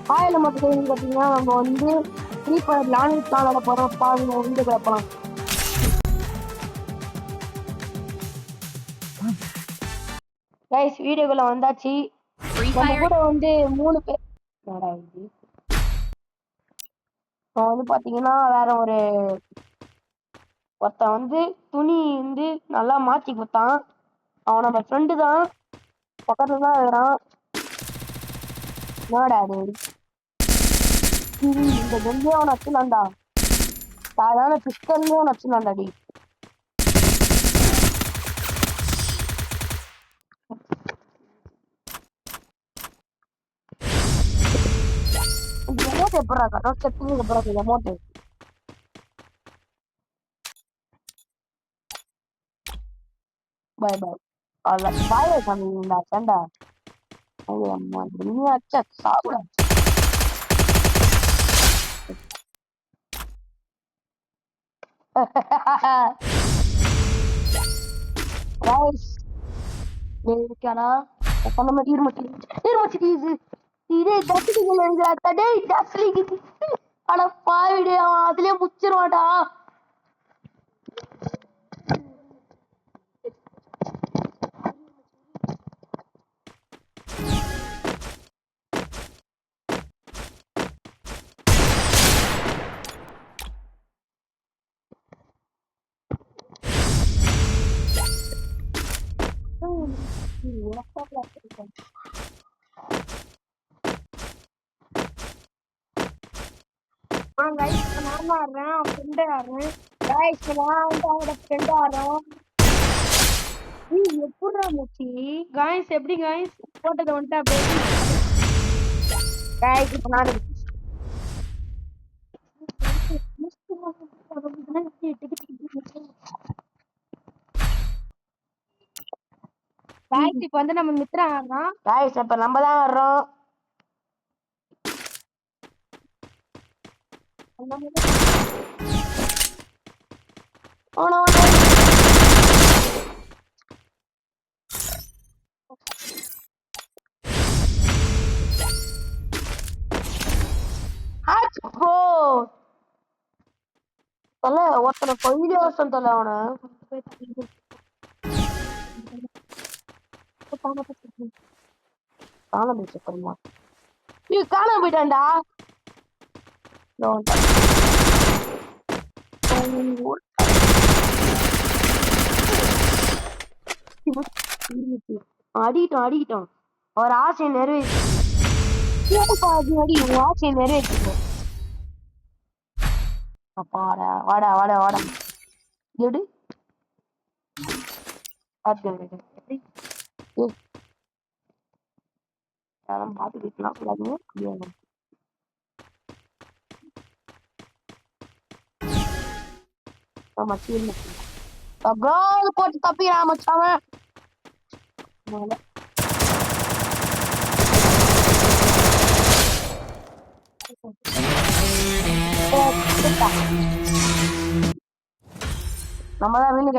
காயில மட்டும் பார்த்தீங்கன்னா நம்ம வந்து ஃப்ரீ ஃபயர் லான்ச் விளாட போகிறோம். பாருங்க வந்து கிடப்பலாம். கைஸ் வீடியோக்குள்ள வந்தாச்சு. நம்ம கூட வந்து 3 பேர் வந்து பார்த்தீங்கன்னா வேற ஒருத்தன் வந்து துணி வந்து நல்லா மாற்றி கொடுத்தான். அவன் நம்ம ஃப்ரெண்டு தான், பக்கத்துல தான் இருக்கிறான். என்னடா அது இந்த கெல்லியே அவன் வச்சுலான்டா, சாதாரண பிஸ்டல்லே அவன் வச்சுலான்டாடி. எமோட் எப்படா கரெக்டாக செட்டிங் எப்படா எமோட் பாய் பாய் அல்ல பாய் சாமிடா சண்டா. ஐயோ அம்மா நீ அச்சா சாப்பிட ரைஸ் இருக்கடா பண்ண ஈர்மச்சி இதே டஸ்லிங் எழுதுறாடா. டேய் டஸ்லிங் அட பாவிடே, அவன் அதுலயே முச்சிருவாடா. நான் ஆடுறேன், ஃப்ரெண்டு ஆடுறேன். கைஸ் நான் வந்து அவனோட ஃப்ரெண்டு ஆடுறோம். எப்படா மூச்சி காய்ஸ் எப்படி காய்ஸ் போட்டதை வந்துட்டு அப்படியே காய்ஸ் இப்போ நான் காய்ஸ் இப்போ வந்து நம்ம மித்ரா ஆடுறோம். காய்ஸ் இப்போ நம்ம தான் ஆடுறோம். ஒருத்தனை கொஞ்சம் வருஷம் தலை அவனை காணாம போயிட்டான்டா. அடிக்கிட்டோம் அவர் ஆசையை ஆசையை நிறைவேற்றிக்கோ. வாடா வாடா வாடா வாடா எடு யாரும் பார்த்துக்கிட்டுலாம் கூடாதுங்க. போட்டு தப்பிக்கிறான் மச்சாவன். நம்ம தான் வீணு